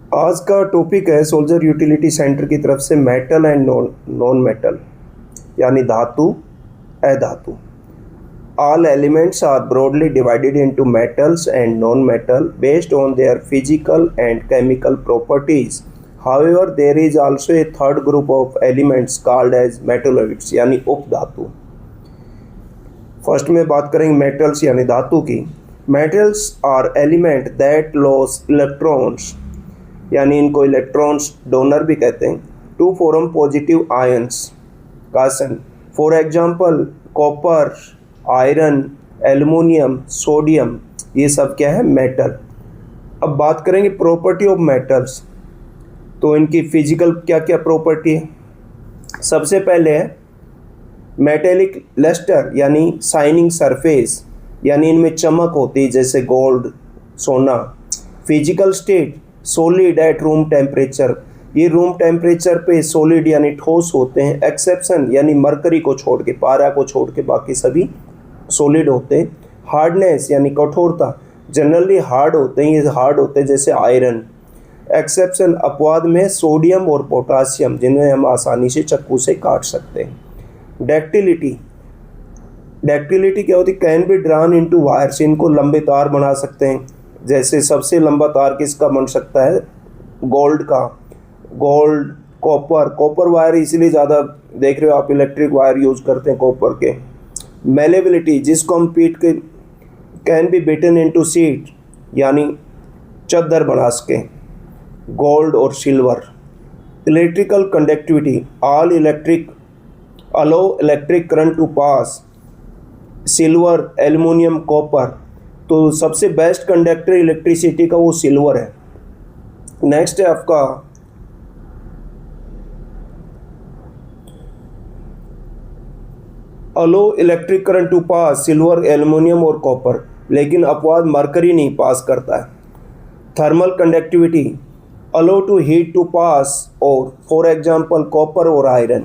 आज का टॉपिक है सोल्जर यूटिलिटी सेंटर की तरफ से मेटल एंड नॉन मेटल यानी धातु अधातु। All elements are broadly divided into metals and non-metal based on their physical and chemical properties. However, there is also a third group of elements called as metalloids यानी उपधातु। First में बात करेंगे metals यानी धातु की। Metals are element that lose electrons यानी इनको electrons donor भी कहते हैं टू फॉर्म पॉजिटिव आयंस कार्सन। For example copper, iron, aluminium, sodium, ये सब क्या है मेटल। अब बात करेंगे प्रॉपर्टी ऑफ मेटल्स, तो इनकी फिजिकल क्या क्या प्रॉपर्टी है। सबसे पहले है मेटेलिक लस्टर यानी शाइनिंग सरफेस, यानी इनमें चमक होती है जैसे गोल्ड, सोना। Physical state solid at room temperature, ये रूम टेम्परेचर पे सॉलिड यानी ठोस होते हैं। एक्सेप्शन यानी मरकरी को छोड़ के, पारा को छोड़ के बाकी सभी सॉलिड होते हैं। हार्डनेस यानी कठोरता, जनरली हार्ड होते हैं, ये हार्ड होते हैं जैसे आयरन। एक्सेप्शन अपवाद में सोडियम और पोटासियम, जिन्हें हम आसानी से चाकू से काट सकते हैं। डक्टिलिटी, डक्टिलिटी क्या होती है, can be drawn into wires, इनको लंबे तार बना सकते हैं। जैसे सबसे लंबा तार किसका बन सकता है, गोल्ड का। गोल्ड, कॉपर, कॉपर वायर इसलिए ज़्यादा देख रहे हो आप, इलेक्ट्रिक वायर यूज करते हैं कॉपर के। मेलेबिलिटी, जिसको हम पीट के can be beaten into sheet यानी चद्दर बना सके, गोल्ड और silver. Electrical conductivity, all electric allow electric current to pass, silver, aluminium, copper. तो सबसे बेस्ट कंडक्टर इलेक्ट्रिसिटी का वो सिल्वर है। नेक्स्ट है आपका allow electric current to pass, silver, aluminium और कॉपर, लेकिन अपवाद मरकरी नहीं पास करता है। Thermal conductivity, allow to heat to pass और फॉर एग्जांपल कॉपर और iron.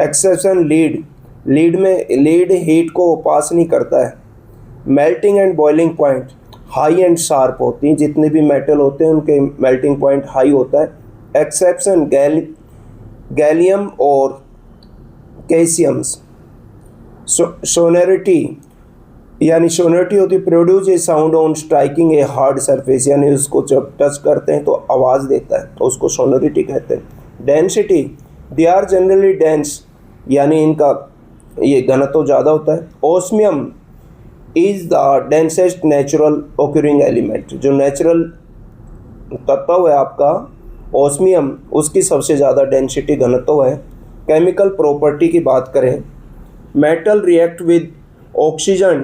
Exception lead, lead heat को पास नहीं करता है। Melting and boiling point, high and sharp होती हैं, जितने भी मेटल होते हैं उनके मेल्टिंग पॉइंट हाई होता है। एक्सेप्शन गैलियम और कैल्शियम्स। सोनोरिटी यानी सोनोरिटी होती है produce a sound on striking a hard surface, यानी उसको जब टच करते हैं तो आवाज़ देता है, तो उसको सोनोरिटी कहते हैं। Density, they are generally dense यानी इनका ये घनत्व ज़्यादा होता है। Osmium is the densest natural occurring element, जो नेचुरल तत्व है आपका ओस्मियम, उसकी सबसे ज़्यादा डेंसिटी घनत्व है। केमिकल प्रॉपर्टी की बात करें, metal react with oxygen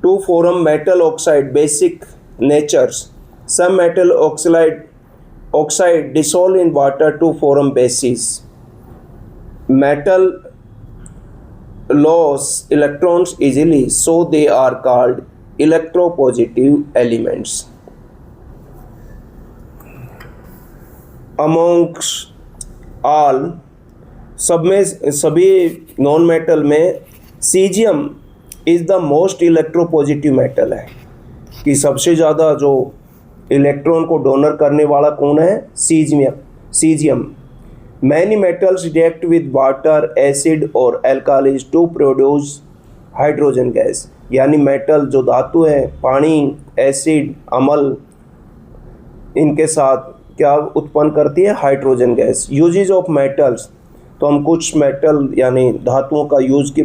to form metal oxide, basic natures. Some metal oxide dissolve in water to form bases. Metal lose electrons easily, so they are called electropositive elements. Amongst all, सब में सभी non metal में caesium is the most electropositive metal है, कि सबसे ज़्यादा जो electron को डोनर करने वाला कौन है, caesium. Many metals react with water, acid और alkalis to produce hydrogen gas, यानी मेटल जो धातु है, पानी, एसिड, अम्ल, इनके साथ क्या उत्पन्न करती है, hydrogen gas. Uses of metals, तो हम कुछ मेटल यानी धातुओं का यूज के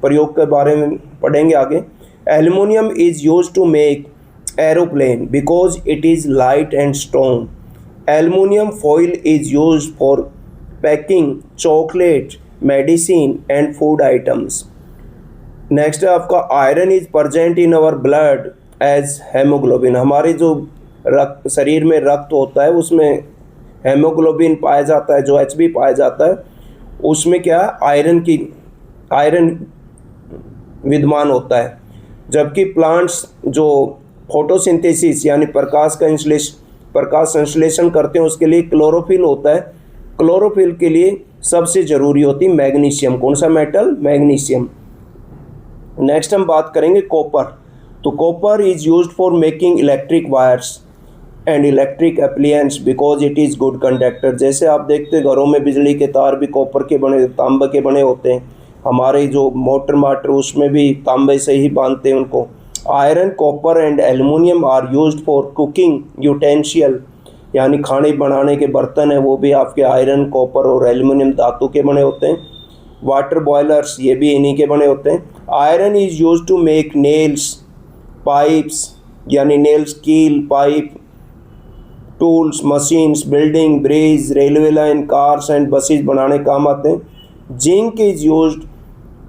प्रयोग के बारे में पढ़ेंगे आगे। Aluminium is use to make aeroplane because it is light and strong. Aluminium foil is use for packing chocolate, medicine and food items. Next है आपका iron is present in our blood as haemoglobin, हमारे जो रक्त शरीर में रक्त होता है उसमें हेमोग्लोबिन पाया जाता है, जो HB पाया जाता है, उसमें क्या आयरन विद्यमान होता है। जबकि प्लांट्स जो फोटोसिंथेसिस यानी प्रकाश संश्लेषण करते हैं उसके लिए क्लोरोफिल होता है। क्लोरोफिल के लिए सबसे ज़रूरी होती है मैग्नीशियम। कौन सा मेटल, मैग्नीशियम। नेक्स्ट हम बात करेंगे कॉपर। तो copper is used for making electric wires. And electric appliance because it is good conductor. जैसे आप देखते हैं घरों में बिजली के तार भी कॉपर के बने, तांबे के बने होते हैं। हमारे जो मोटर माटर उसमें भी तांबे से ही बांधते हैं उनको। Iron, copper and aluminium are used for cooking utensil, यानी खाने बनाने के बर्तन हैं वो भी आपके आयरन, कॉपर और एल्युमिनियम धातु के बने होते हैं। वाटर बॉयलर्स ये भी इन्हीं के बने होते हैं। Iron is used to make nails, pipes यानी नेल्स, कील, pipe, tools, machines, building, bridge, railway line, cars and buses बनाने काम आते हैं। Zinc is used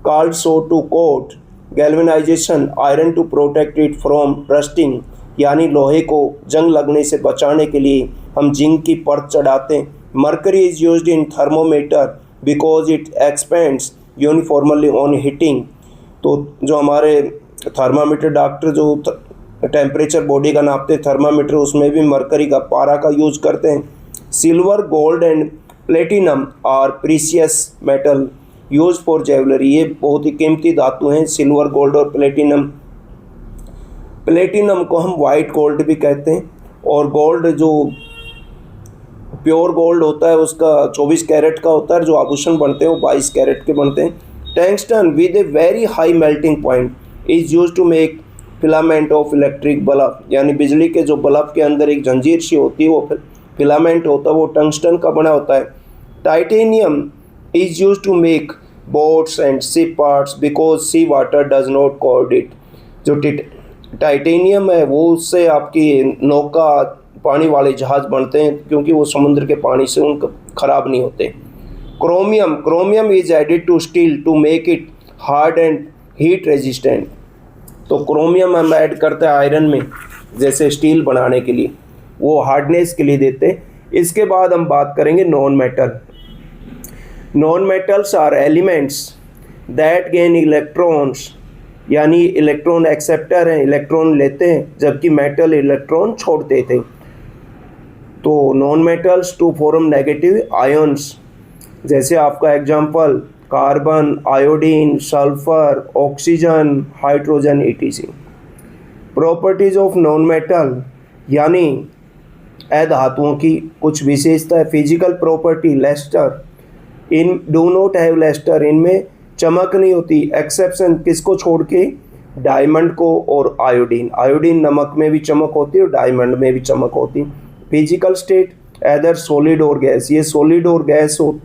called so to coat galvanisation iron to protect it from rusting, यानी लोहे को जंग लगने से बचाने के लिए हम जिंक की परत चढ़ाते हैं। Mercury is used in thermometer because it expends uniformly on heating. तो जो हमारे थर्मामीटर डॉक्टर जो टेम्परेचर बॉडी का नापते थर्मामीटर, उसमें भी मरकरी का, पारा का यूज करते हैं। Silver, gold and platinum are precious metal use for jewellery, ये बहुत ही कीमती धातु हैं सिल्वर, गोल्ड और प्लेटिनम। प्लेटिनम को हम वाइट गोल्ड भी कहते हैं, और गोल्ड जो प्योर गोल्ड होता है उसका 24 कैरेट का होता है, जो आभूषण बनते हैं वो 22 कैरेट के बनते हैं। Tungsten with a very high melting point is use to make filament of electric bulb, यानी बिजली के जो बल्ब के अंदर एक जंजीर सी होती है वो फिलामेंट होता है, वो टंगस्टन का बना होता है। Titanium is use to make boats and ship parts because sea water does not corrode it. जो टाइटेनियम है वो उससे आपकी नौका, पानी वाले जहाज बनते हैं क्योंकि वो समुद्र के पानी से उनका ख़राब नहीं होते। Chromium is added to steel to make it hard and heat resistant. तो क्रोमियम हम ऐड करते हैं आयरन में, जैसे स्टील बनाने के लिए, वो हार्डनेस के लिए देते हैं। इसके बाद हम बात करेंगे non metal. Non metals are elements that gain electrons, यानी इलेक्ट्रॉन एक्सेप्टर हैं, इलेक्ट्रॉन लेते हैं, जबकि मेटल इलेक्ट्रॉन छोड़ देते हैं। तो non metals to form negative ions, जैसे आपका example carbon, iodine, sulphur, oxygen, hydrogen etc। Properties of non metal, यानी अधातुओं की कुछ विशेषता है। फिजिकल प्रॉपर्टी, लेस्टर, इन डू नॉट हैव लेस्टर, इनमें चमक नहीं होती। एक्सेप्शन किसको छोड़ के? डायमंड को और आयोडीन। आयोडीन नमक में भी चमक होती है और डायमंड में भी चमक होती। फिजिकल स्टेट एदर सॉलिड और गैस, ये सॉलिड और गैस हो,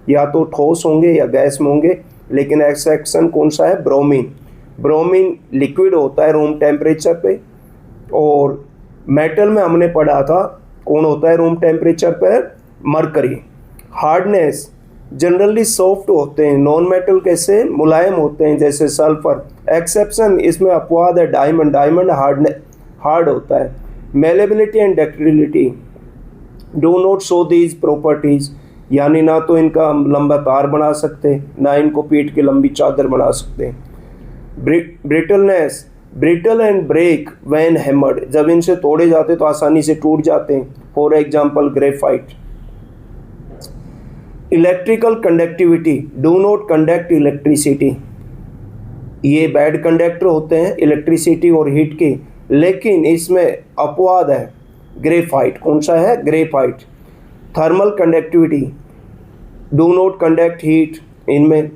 या तो ठोस होंगे या गैस में होंगे। लेकिन एक्सेप्शन कौन सा है? ब्रोमीन। ब्रोमीन लिक्विड होता है रूम टेम्परेचर पे, और मेटल में हमने पढ़ा था कौन होता है रूम टेम्परेचर पर? मरकरी। हार्डनेस, जनरली सॉफ्ट होते हैं। नॉन मेटल कैसे? मुलायम होते हैं, जैसे सल्फर। एक्सेप्शन, इसमें अपवाद है डायमंड, डायमंड हार्ड होता है। Malleability and ductility do not show these properties, यानी ना तो इनका लंबा तार बना सकते, ना इनको पीट के लंबी चादर बना सकते। Brittleness, brittle and break when hammered, जब इनसे तोड़े जाते तो आसानी से टूट जाते हैं। For example graphite. Electrical conductivity, do not conduct electricity, ये बैड कंडक्टर होते हैं इलेक्ट्रिसिटी और हीट के, लेकिन इसमें अपवाद है। ग्रेफाइट कौन सा है? Graphite. Thermal conductivity, do not conduct heat, इनमें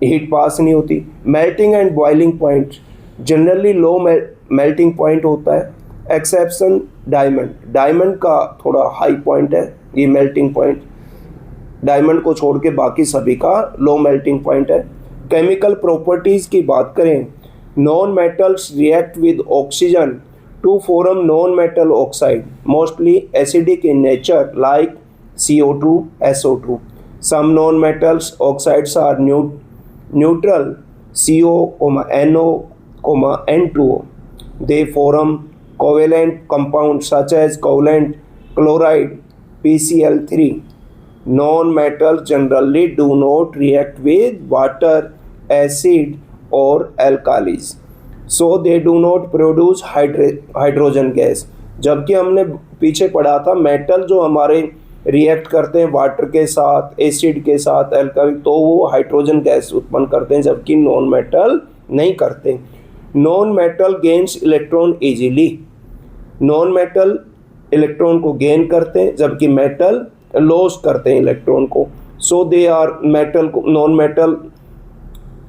हीट पास नहीं होती। Melting and boiling point, generally low melting point होता है। एक्सेप्शन डायमंड, डायमंड का थोड़ा हाई पॉइंट है ये मेल्टिंग पॉइंट, डायमंड को छोड़ के बाकी सभी का लो मेल्टिंग पॉइंट है। केमिकल प्रॉपर्टीज़ की बात करें, non metals react with oxygen to form non metal oxide, mostly acidic in nature like CO2, SO2. Some non-metals oxides are neutral, CO, NO, N2O. They form covalent compounds such as covalent chloride, PCl3. Non-metals generally do not react with water, acid or alkalis, so they do not produce hydrogen gas. जबकि हमने पीछे पढ़ा था metal जो हमारे react करते हैं water के साथ, एसिड के साथ, एल्काइल, तो वो हाइड्रोजन गैस उत्पन्न करते हैं, जबकि नॉन मेटल नहीं करते। Non metal gains electron easily, non metal electron को गेन करते हैं, जबकि मेटल लॉस करते हैं इलेक्ट्रॉन को। सो दे आर मेटल को, नॉन मेटल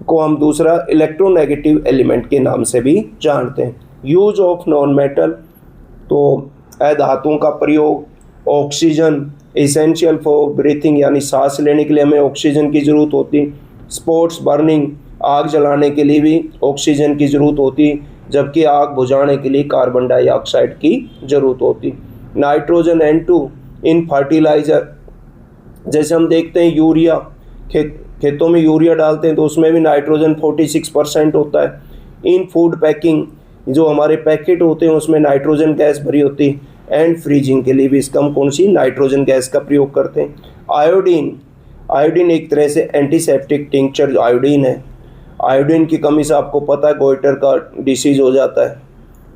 को हम दूसरा इलेक्ट्रोनेगेटिव एलिमेंट के नाम से भी जानते हैं। यूज ऑफ नॉन मेटल, तो अधातुओं का प्रयोग, ऑक्सीजन एसेंशियल फॉर ब्रीथिंग, यानी सांस लेने के लिए हमें ऑक्सीजन की ज़रूरत होती। स्पोर्ट्स बर्निंग, आग जलाने के लिए भी ऑक्सीजन की ज़रूरत होती, जबकि आग बुझाने के लिए कार्बन डाइऑक्साइड की ज़रूरत होती। नाइट्रोजन N2 इन फर्टिलाइज़र, जैसे हम देखते हैं यूरिया, खेतों में यूरिया डालते हैं तो उसमें भी नाइट्रोजन 46% होता है। इन फूड पैकिंग, जो हमारे पैकेट होते हैं उसमें नाइट्रोजन गैस भरी होती है। एंड फ्रीजिंग के लिए भी इसका हम कौन सी नाइट्रोजन गैस का प्रयोग करते हैं। आयोडीन, आयोडीन एक तरह से एंटीसेप्टिक टिंक्चर आयोडीन है। आयोडीन की कमी से आपको पता है गोइटर का डिसीज हो जाता है,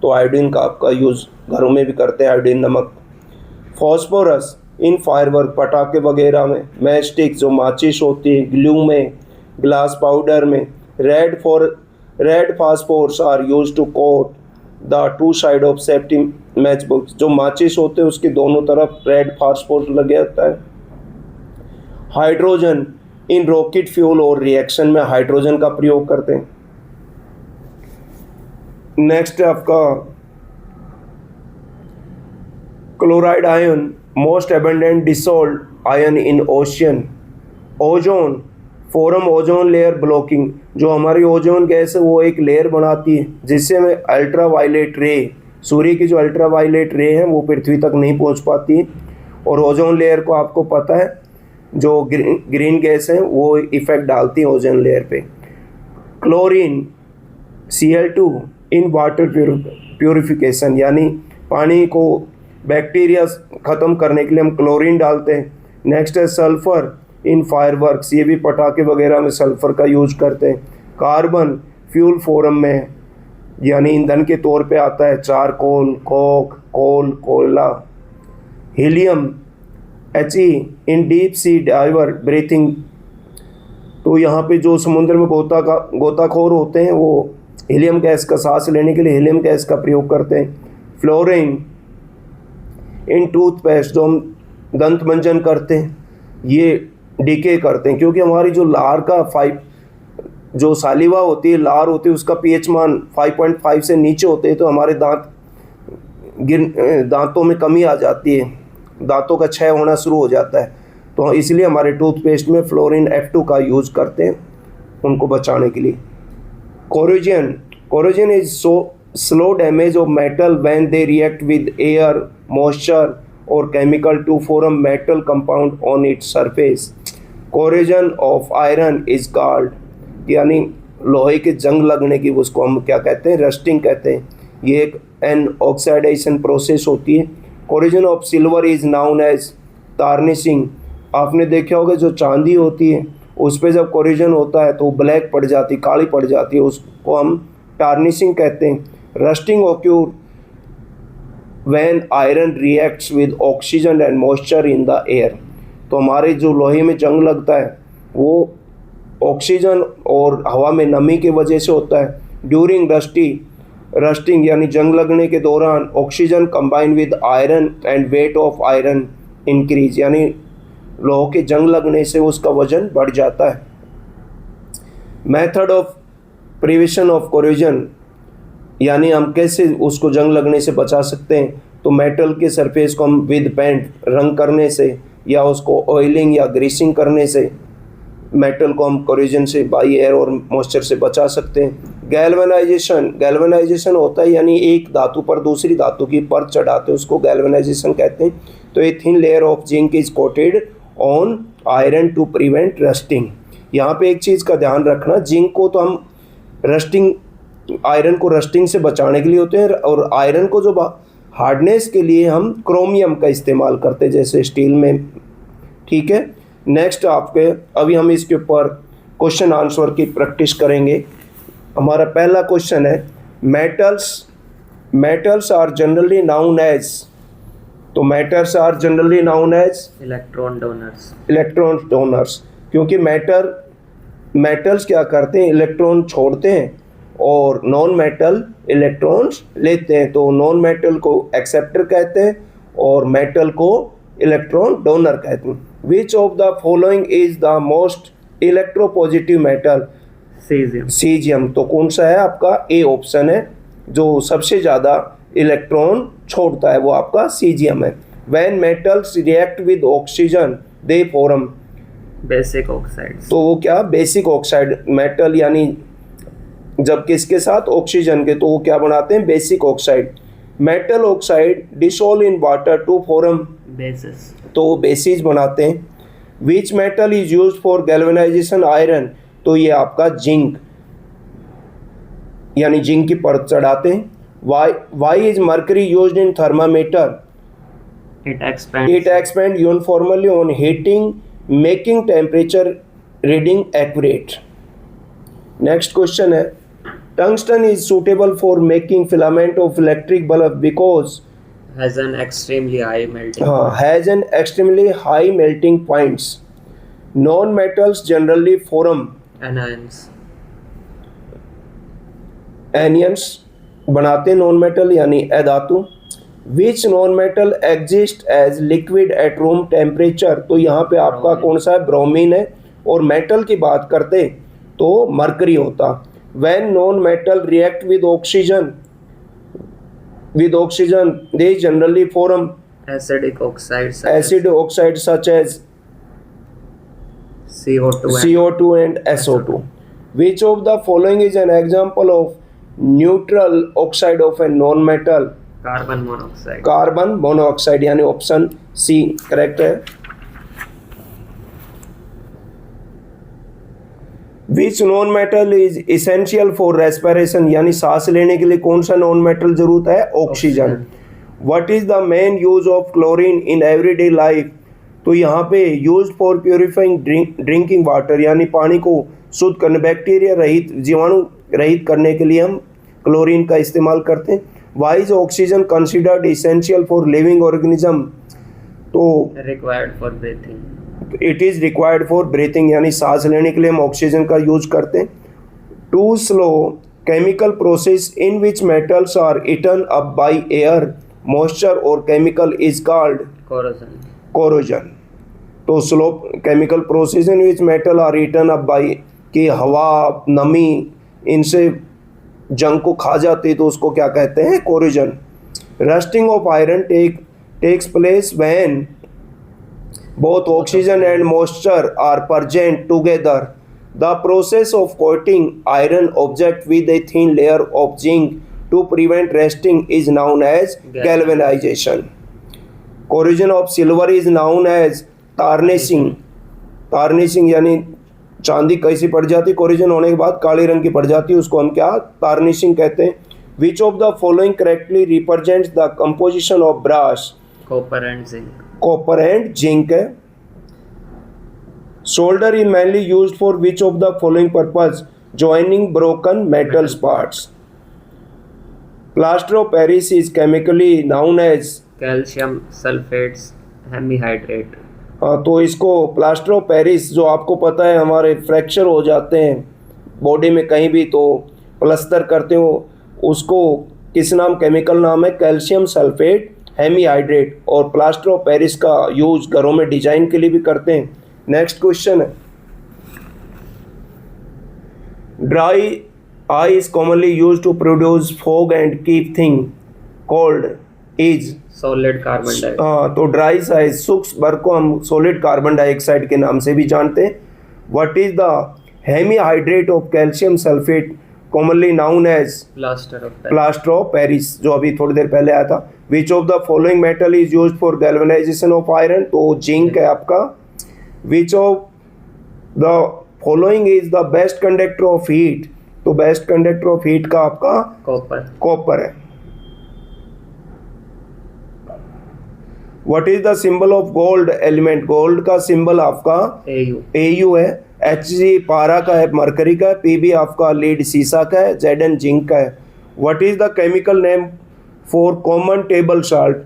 तो आयोडीन का आपका यूज़ घरों में भी करते हैं, आयोडीन नमक। फॉस्फोरस इन फायरवर्क, पटाखे वगैरह में। मैस्टिक, जो माचिस होती है, ग्लू में, ग्लास पाउडर में। Red phosphorus are use to coat the two side of safety match box, जो माचिस होते हैं उसके दोनों तरफ रेड फास्फोर्स लगे होता है। हाइड्रोजन इन रॉकेट फ्यूल और रिएक्शन में हाइड्रोजन का प्रयोग करते हैं। नेक्स्ट आपका chloride ion, most abundant dissolved ion in ocean. Ozone, forms ozone layer blocking, जो हमारी ओजोन गैस है वो एक लेयर बनाती है जिससे हमें अल्ट्रावायलेट रे, सूर्य की जो अल्ट्रावायलेट रे है वो पृथ्वी तक नहीं पहुंच पाती। और ओजोन लेयर को आपको पता है जो ग्रीन गैस है वो इफेक्ट डालती है ओजोन लेयर पे। Chlorine Cl2 in water purification, यानी पानी को बैक्टीरिया ख़त्म करने के लिए हम क्लोरीन डालते हैं। नेक्स्ट है सल्फ़र इन फायरवर्क्स, ये भी पटाखे वगैरह में सल्फ़र का यूज करते हैं। कार्बन फ्यूल फॉर्म में, यानी ईंधन के तौर पे आता है, चारकोल, कोक, कोल, कोयला। Helium He in deep sea diver breathing, तो यहाँ पे जो समुद्र में गोताखोर होते हैं वो हीलियम गैस का सांस लेने के लिए हीलियम गैस का प्रयोग करते हैं। फ्लोरीन इन टूथपेस्ट, जो हम दंत मंजन करते हैं, ये डीके करते हैं क्योंकि हमारी जो लार का जो सालिवा होती है, लार होती है, उसका pH मान 5.5 से नीचे होते हैं तो हमारे दांतों में कमी आ जाती है, दांतों का क्षय होना शुरू हो जाता है। तो इसलिए हमारे टूथपेस्ट में फ्लोरीन F2 का यूज़ करते हैं उनको बचाने के लिए। Corrosion is slow damage of metal when they react with air, moisture और chemical to form metal compound on its surface. Corrosion of iron is called, यानी लोहे के जंग लगने की उसको हम क्या कहते हैं, रस्टिंग कहते हैं। ये एक एन ऑक्सीडाइजेशन प्रोसेस होती है। Corrosion of silver is known as tarnishing. आपने देखा होगा जो चांदी होती है उस पर जब कोरोजन होता है तो ब्लैक पड़ जाती, काली पड़ जाती है, उसको हम टार्निशिंग कहते हैं। Rusting occur when iron reacts with oxygen and moisture in the air. तो हमारे जो लोहे में जंग लगता है वो ऑक्सीजन और हवा में नमी की वजह से होता है। ड्यूरिंग रस्टिंग यानी जंग लगने के दौरान oxygen combine with iron and weight of iron increase, यानी लोहे के जंग लगने से उसका वजन बढ़ जाता है। Method of prevention of corrosion, यानी हम कैसे उसको जंग लगने से बचा सकते हैं, तो मेटल के सरफेस को हम विद पेंट रंग करने से या उसको ऑयलिंग या ग्रीसिंग करने से मेटल को हम कोरोजन से बाई एयर और मॉइस्चर से बचा सकते हैं। गैल्वेनाइजेशन होता है यानी एक धातु पर दूसरी धातु की परत चढ़ाते हैं, उसको गैल्वेनाइजेशन कहते हैं। तो a thin layer of zinc is coated on iron to prevent rusting. यहाँ पे एक चीज़ का ध्यान रखना, जिंक को तो हम आयरन को रस्टिंग से बचाने के लिए होते हैं, और आयरन को जो हार्डनेस के लिए हम क्रोमियम का इस्तेमाल करते हैं जैसे स्टील में। ठीक है, नेक्स्ट आपके अभी हम इसके ऊपर क्वेश्चन आंसर की प्रैक्टिस करेंगे। हमारा पहला क्वेश्चन है metals are generally known as, तो metals are generally known as electron donors, क्योंकि मेटल्स क्या करते हैं, इलेक्ट्रॉन छोड़ते हैं और नॉन मेटल इलेक्ट्रॉन्स लेते हैं। तो नॉन मेटल को एक्सेप्टर कहते हैं और मेटल को इलेक्ट्रॉन डोनर कहते हैं। विच of the following is the most electropositive metal? Caesium. Caesium. तो कौन सा है आपका? ए ऑप्शन है, जो सबसे ज़्यादा इलेक्ट्रॉन छोड़ता है वो आपका सीजियम है। When metals react with oxygen they form basic oxide. तो वो क्या? Basic oxide. मेटल यानी जब किसके साथ? ऑक्सीजन के, तो वो क्या बनाते हैं? Basic oxide. Metal oxide dissolve in water to form bases, तो वो बेसिस बनाते हैं। Which metal is use for galvanisation iron? तो ये आपका जिंक, यानी जिंक की परत चढ़ाते हैं। Why is mercury used in thermometer? It expands It expands uniformly on heating, making temperature reading accurate. Next question है, tungsten is suitable for making filament of electric bulb because has an extremely high melting has an extremely high melting points. Non-metals generally form anions, anions बनाते हैं non metal यानी अधातु। Which non metal exist as liquid at room temperature? तो यहाँ पे आपका bromine. कौन सा है? ब्रोमीन है। और मेटल की बात करते तो मरकरी होता। When non metal react with oxygen they generally form acidic oxides such acid oxide such as as CO2 and CO2 and SO2. Which of the following is an example of neutral oxide of a non-metal? carbon monoxide. Carbon monoxide, यानी option C correct है। विच non metal is essential for respiration? यानी सांस लेने के लिए कौन सा non metal जरूरत है? Oxygen. What is the main use of chlorine in everyday life? तो यहाँ पे use for purifying drinking water, यानी पानी को शुद्ध करने, बैक्टीरिया रहित, जीवाणु रहित करने के लिए हम क्लोरीन का इस्तेमाल करते हैं। Why is oxygen considered essential for living organism? तो required for breathing. It is required for breathing, यानी सांस लेने के लिए हम ऑक्सीजन का यूज करते हैं। To slow chemical process in which metals are eaten up by air, moisture और chemical is called corrosion. Corrosion. तो slow chemical process in which metal are eaten up by, कि हवा, नमी इनसे जंग को खा जाती है तो उसको क्या कहते हैं? Corrosion. Rusting of iron takes place when both oxygen and moisture are present together. The process of coating iron object with a thin layer of zinc to prevent rusting is known as galvanization. Corrosion of silver is known as tarnishing. Tarnishing यानी चांदी कैसी पड़ जाती, corrosion होने के बाद काले रंग की पड़ जाती है, उसको हम क्या? तार्निशिंग कहते हैं। Which of the following correctly represents the composition of brass? copper and zinc. Copper and zinc है। Solder is mainly used for which of the following purpose? Joining broken metals parts. Plaster of Paris is chemically known as calcium sulfates hemihydrate. हाँ, तो इसको plaster of Paris, जो आपको पता है हमारे fracture हो जाते हैं बॉडी में कहीं भी तो प्लास्टर करते हो, उसको किस नाम, केमिकल नाम है कैल्शियम सल्फेट हेमीहाइड्रेट। और प्लास्टर ऑफ पेरिस का यूज घरों में डिजाइन के लिए भी करते हैं। नेक्स्ट क्वेश्चन है, dry ice commonly use to produce fog and keep thing cold is solid carbon dioxide. हाँ, तो ड्राई आइस, शुष्क बर्फ को हम सॉलिड कार्बन डाइऑक्साइड के नाम से भी जानते हैं। What is the hemihydrate of calcium sulphate commonly known as plaster of Paris, जो अभी थोड़ी देर पहले आया था। Which of the following metal is used for galvanisation of iron? तो जिंक है आपका। Which of the following is the best conductor of heat? तो बेस्ट कंडक्टर ऑफ हीट का आपका कॉपर है। What is the symbol of gold element? Gold का symbol आपका AU है। Hg पारा का है, मरकरी का है। Pb आपका लीड सीसा का है। Zn जिंक का है। What is the chemical name for common table salt?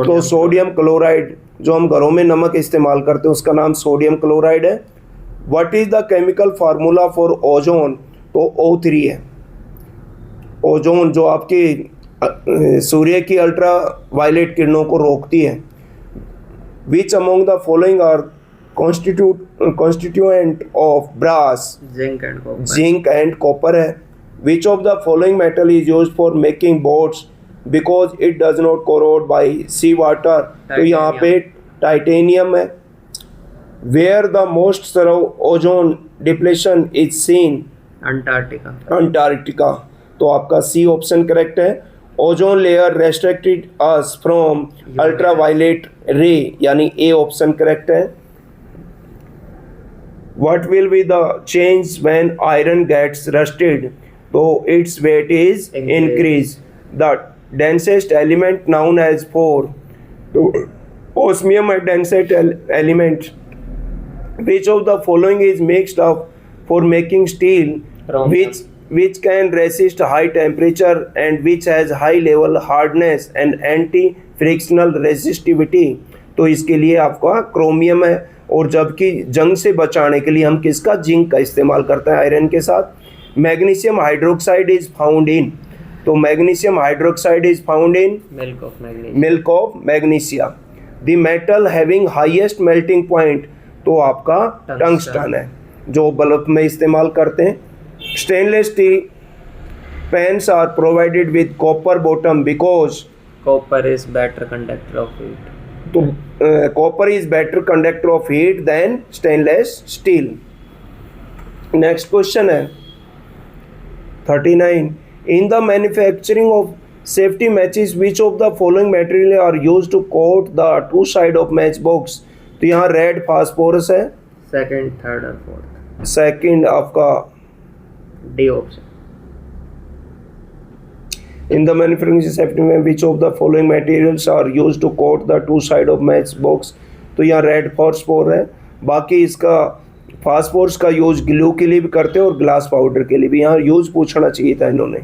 तो सोडियम क्लोराइड, जो हम घरों में नमक इस्तेमाल करते हैं उसका नाम सोडियम क्लोराइड है। What is the chemical formula for ozone? तो O3 है। ओजोन जो आपकी सूर्य की अल्ट्रा वायलेट किरणों को रोकती है। Which among the following are constituent of brass? Zinc and copper. Zinc and copper है। Which of the following metal is use for making boats because it does not corrode by sea water? तो यहाँ पे titanium है। Where the most thorough ozone depletion is seen? Antarctica. Antarctica. तो आपका C option correct है। Ozone layer restricted us from ultraviolet ray, यानी A option correct है। What will be the change when iron gets rusted? So its weight is increase. The densest element known as so osmium a densest element. Which of the following is mixed up for making steel? Chromium. Which can resist high temperature and which has high level hardness and anti-frictional resistivity? तो इसके लिए आपका chromium है। और जबकि जंग से बचाने के लिए हम किसका? जिंक का इस्तेमाल करते हैं आयरन के साथ। Magnesium hydroxide is found in? तो magnesium hydroxide is found in milk of magnesia. The metal having highest melting point? तो आपका टंगस्टन है, जो बल्ब में इस्तेमाल करते हैं। Stainless steel pans are provided with copper bottom because copper is better conductor of heat. तो copper is better conductor of heat than stainless steel. Next question है 39। In the manufacturing of safety matches which of the following material are used to coat the two side of match box? तो यहाँ red phosphorus है। Second, third और fourth. Second आपका D option. In the manufacturing safety में which of the following materials are used to coat the two side of match box? तो यहाँ red phosphor है। बाकी इसका फास्फोरस का यूज ग्लू के लिए भी करते हैं और ग्लास पाउडर के लिए भी। यहाँ यूज पूछना चाहिए था इन्होंने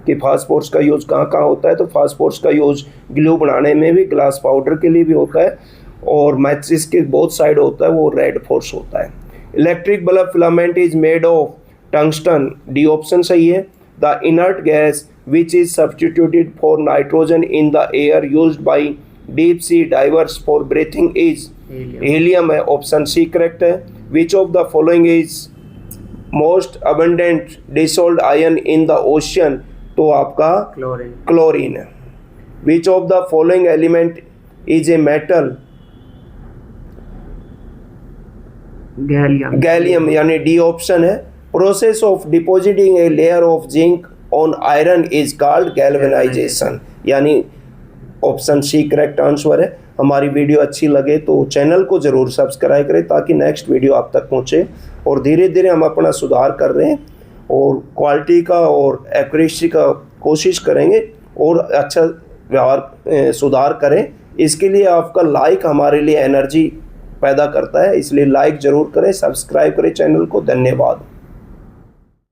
कि फास्फोरस का यूज कहाँ कहाँ होता है। तो फास्फोरस का यूज ग्लू बनाने में भी, ग्लास पाउडर के लिए भी होता है, और मैचेस के बोथ साइड होता है वो रेड फोर्स होता है। Electric bulb filament is made of tungsten. D option सही है। The inert gas which is substituted for nitrogen in the air used by deep sea divers for breathing is helium है। Option C correct है। which of the following is most abundant dissolved ion in the ocean? तो आपका chlorine है। which of the following element is a metal? Gallium, यानी D option है। Process of depositing a layer of zinc on iron is called galvanisation, यानी option C correct answer है। हमारी video अच्छी लगे तो चैनल को ज़रूर सब्सक्राइब करें ताकि नेक्स्ट वीडियो आप तक पहुंचे। और धीरे धीरे हम अपना सुधार कर रहे हैं और क्वालिटी का और एक्यूरेसी का कोशिश करेंगे और अच्छा व्यवहार सुधार करें। इसके लिए आपका लाइक हमारे लिए एनर्जी पैदा करता है, इसलिए लाइक ज़रूर करें, सब्सक्राइब करें चैनल को। धन्यवाद।